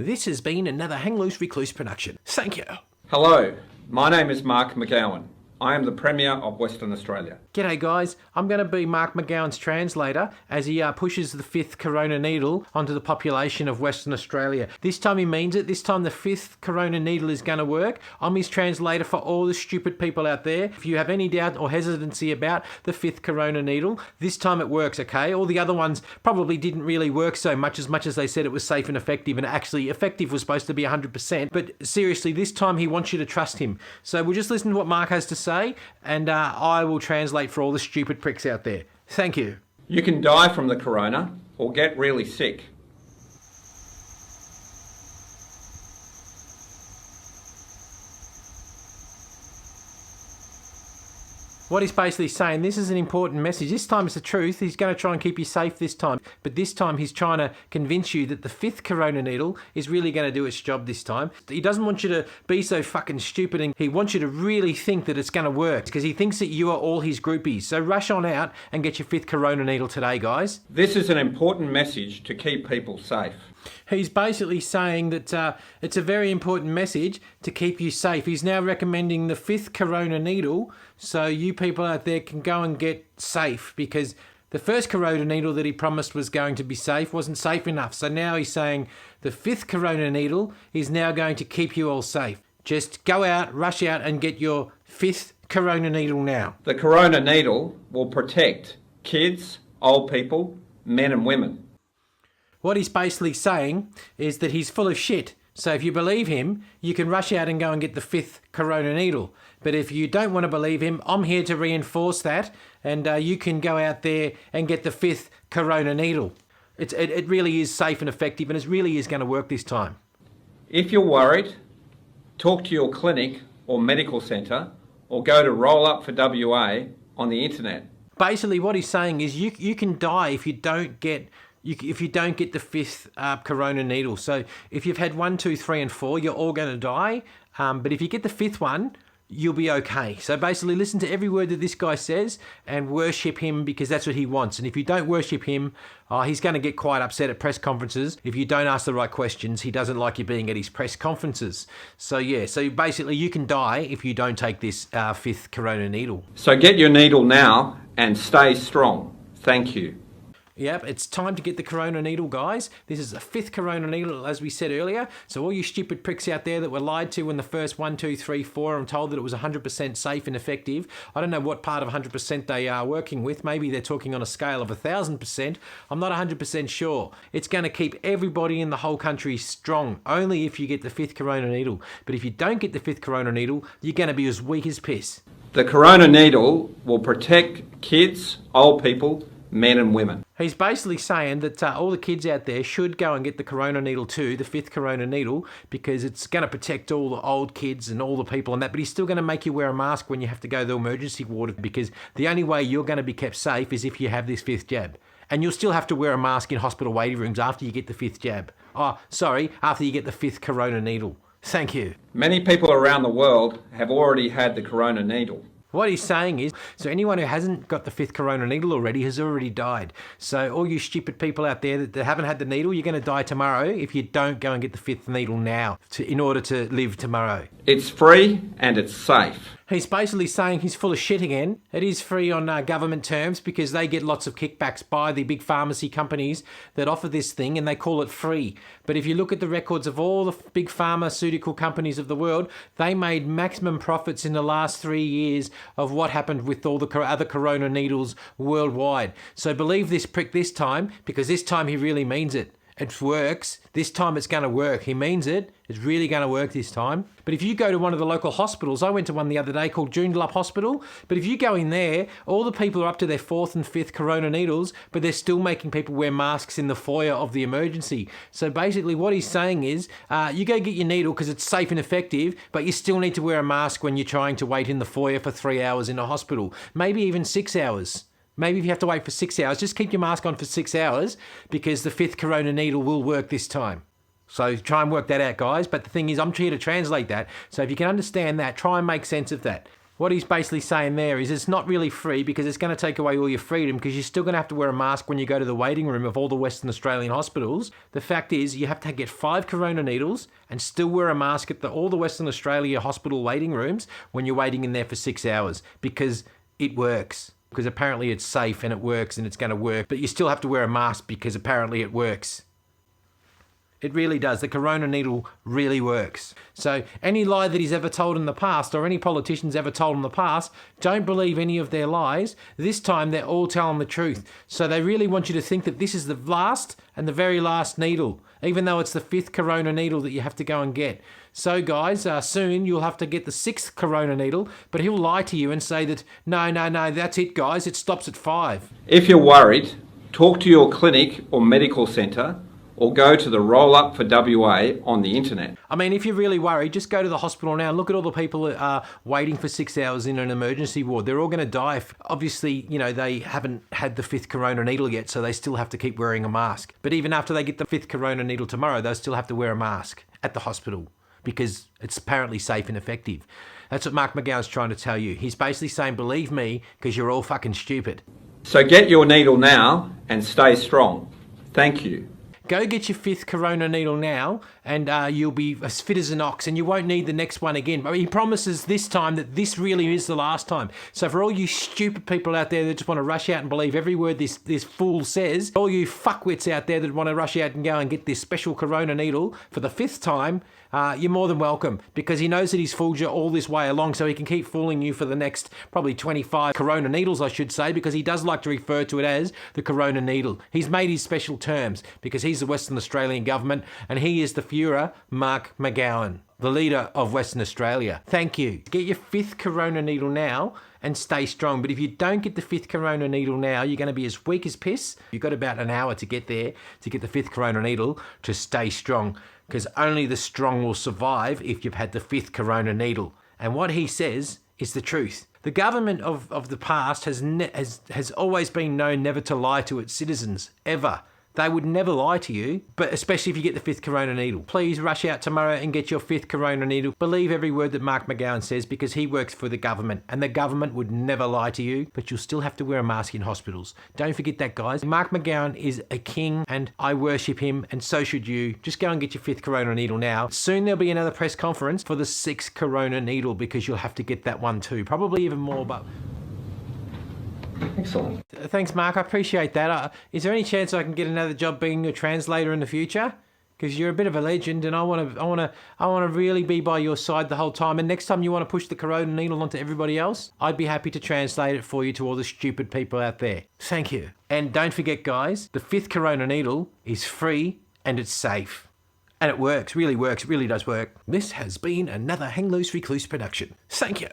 This has been another Hang Loose Recluse production. Thank you. Hello, my name is Mark McGowan. I am the Premier of Western Australia. G'day guys, I'm going to be Mark McGowan's translator as he pushes the fifth corona needle onto the population of Western Australia. This time he means it. This time the fifth corona needle is going to work. I'm his translator for all the stupid people out there. If you have any doubt or hesitancy about the fifth corona needle, this time it works, okay? All the other ones probably didn't really work so much as they said it was safe and effective, and actually effective was supposed to be 100%. But seriously, this time he wants you to trust him. So we'll just listen to what Mark has to say, and I will translate for all the stupid pricks out there. Thank you. You can die from the corona or get really sick. What he's basically saying, this is an important message. This time it's the truth. He's going to try and keep you safe this time. But this time he's trying to convince you that the fifth corona needle is really going to do its job this time. He doesn't want you to be so fucking stupid, and he wants you to really think that it's going to work because he thinks that you are all his groupies. So rush on out and get your fifth corona needle today, guys. This is an important message to keep people safe. He's basically saying that it's a very important message to keep you safe. He's now recommending the fifth corona needle so you people out there can go and get safe, because the first corona needle that he promised was going to be safe wasn't safe enough. So now he's saying the fifth corona needle is now going to keep you all safe. Just go out, rush out and get your fifth corona needle now. The corona needle will protect kids, old people, men and women. What he's basically saying is that he's full of shit. So if you believe him, you can rush out and go and get the fifth corona needle. But if you don't want to believe him, I'm here to reinforce that, and you can go out there and get the fifth corona needle. It really is safe and effective, and it really is going to work this time. If you're worried, talk to your clinic or medical centre, or go to Roll Up for WA on the internet. Basically what he's saying is you can die if you don't get the fifth corona needle. So if you've had 1, 2, 3 and 4, you're all going to die. But if you get the fifth one, you'll be okay. So basically listen to every word that this guy says and worship him, because that's what he wants. And if you don't worship him, he's going to get quite upset at press conferences. If you don't ask the right questions, he doesn't like you being at his press conferences. So yeah, so basically you can die if you don't take this fifth corona needle. So get your needle now and stay strong. Thank you. Yep, it's time to get the corona needle, guys. This is the fifth corona needle, as we said earlier. So all you stupid pricks out there that were lied to when the first 1, 2, 3, 4, I'm told that it was 100% safe and effective. I don't know what part of 100% they are working with. Maybe they're talking on a scale of 1,000%. I'm not 100% sure. It's going to keep everybody in the whole country strong, only if you get the fifth corona needle. But if you don't get the fifth corona needle, you're going to be as weak as piss. The corona needle will protect kids, old people, men and women. He's basically saying that all the kids out there should go and get the corona needle too, the fifth corona needle, because it's going to protect all the old kids and all the people and that. But he's still going to make you wear a mask when you have to go to the emergency ward, because the only way you're going to be kept safe is if you have this fifth jab. And you'll still have to wear a mask in hospital waiting rooms after you get the fifth jab. After you get the fifth corona needle. Thank you. Many people around the world have already had the corona needle. What he's saying is, so anyone who hasn't got the fifth corona needle already has already died. So all you stupid people out there that haven't had the needle, you're going to die tomorrow if you don't go and get the fifth needle now in order to live tomorrow. It's free and it's safe. He's basically saying he's full of shit again. It is free on government terms because they get lots of kickbacks by the big pharmacy companies that offer this thing, and they call it free. But if you look at the records of all the big pharmaceutical companies of the world, they made maximum profits in the last 3 years of what happened with all the other corona needles worldwide. So believe this prick this time, because this time he really means it. It works. This time it's going to work. He means it. It's really going to work this time. But if you go to one of the local hospitals, I went to one the other day called Joondalup Hospital, but if you go in there, all the people are up to their fourth and fifth corona needles, but they're still making people wear masks in the foyer of the emergency. So basically what he's saying is, you go get your needle because it's safe and effective, but you still need to wear a mask when you're trying to wait in the foyer for 3 hours in a hospital, maybe even 6 hours. Maybe if you have to wait for 6 hours, just keep your mask on for 6 hours, because the fifth corona needle will work this time. So try and work that out, guys. But the thing is, I'm here to translate that. So if you can understand that, try and make sense of that. What he's basically saying there is it's not really free because it's going to take away all your freedom because you're still going to have to wear a mask when you go to the waiting room of all the Western Australian hospitals. The fact is you have to get 5 corona needles and still wear a mask at all the Western Australia hospital waiting rooms when you're waiting in there for 6 hours because it works. Because apparently it's safe and it works and it's going to work, but you still have to wear a mask because apparently it works. It really does. The corona needle really works. So any lie that he's ever told in the past or any politician's ever told in the past, don't believe any of their lies. This time they're all telling the truth. So they really want you to think that this is the last and the very last needle, even though it's the 5th corona needle that you have to go and get. So guys, soon you'll have to get the 6th corona needle, but he'll lie to you and say that, no, that's it guys, it stops at 5. If you're worried, talk to your clinic or medical centre or go to the Roll Up for WA on the internet. I mean, if you're really worried, just go to the hospital now and look at all the people that are waiting for 6 hours in an emergency ward. They're all going to die. Obviously, they haven't had the 5th corona needle yet, so they still have to keep wearing a mask. But even after they get the 5th corona needle tomorrow, they'll still have to wear a mask at the hospital because it's apparently safe and effective. That's what Mark McGowan's trying to tell you. He's basically saying, believe me, because you're all fucking stupid. So get your needle now and stay strong. Thank you. Go get your 5th corona needle now and you'll be as fit as an ox and you won't need the next one again. But he promises this time that this really is the last time. So for all you stupid people out there that just want to rush out and believe every word this fool says, all you fuckwits out there that want to rush out and go and get this special corona needle for the 5th time, you're more than welcome because he knows that he's fooled you all this way along so he can keep fooling you for the next probably 25 corona needles, I should say, because he does like to refer to it as the corona needle. He's made his special terms because he's the Western Australian government and he is the Führer, Mark McGowan, the leader of Western Australia. Thank you. Get your 5th corona needle now and stay strong. But if you don't get the 5th corona needle now, you're going to be as weak as piss. You've got about an hour to get there to get the 5th corona needle to stay strong. Because only the strong will survive if you've had the 5th corona needle. And what he says is the truth. The government of the past has always been known never to lie to its citizens, ever. They would never lie to you, but especially if you get the 5th corona needle. Please rush out tomorrow and get your 5th corona needle. Believe every word that Mark McGowan says because he works for the government and the government would never lie to you, but you'll still have to wear a mask in hospitals. Don't forget that, guys. Mark McGowan is a king and I worship him and so should you. Just go and get your 5th corona needle now. Soon there'll be another press conference for the 6th corona needle because you'll have to get that one too. Probably even more, but... Excellent. Thanks, Mark. I appreciate that. Is there any chance I can get another job being a translator in the future? Because you're a bit of a legend, and I want to really be by your side the whole time. And next time you want to push the corona needle onto everybody else, I'd be happy to translate it for you to all the stupid people out there. Thank you. And don't forget, guys, the 5th corona needle is free and it's safe. And it works, really does work. This has been another Hang Loose Recluse production. Thank you.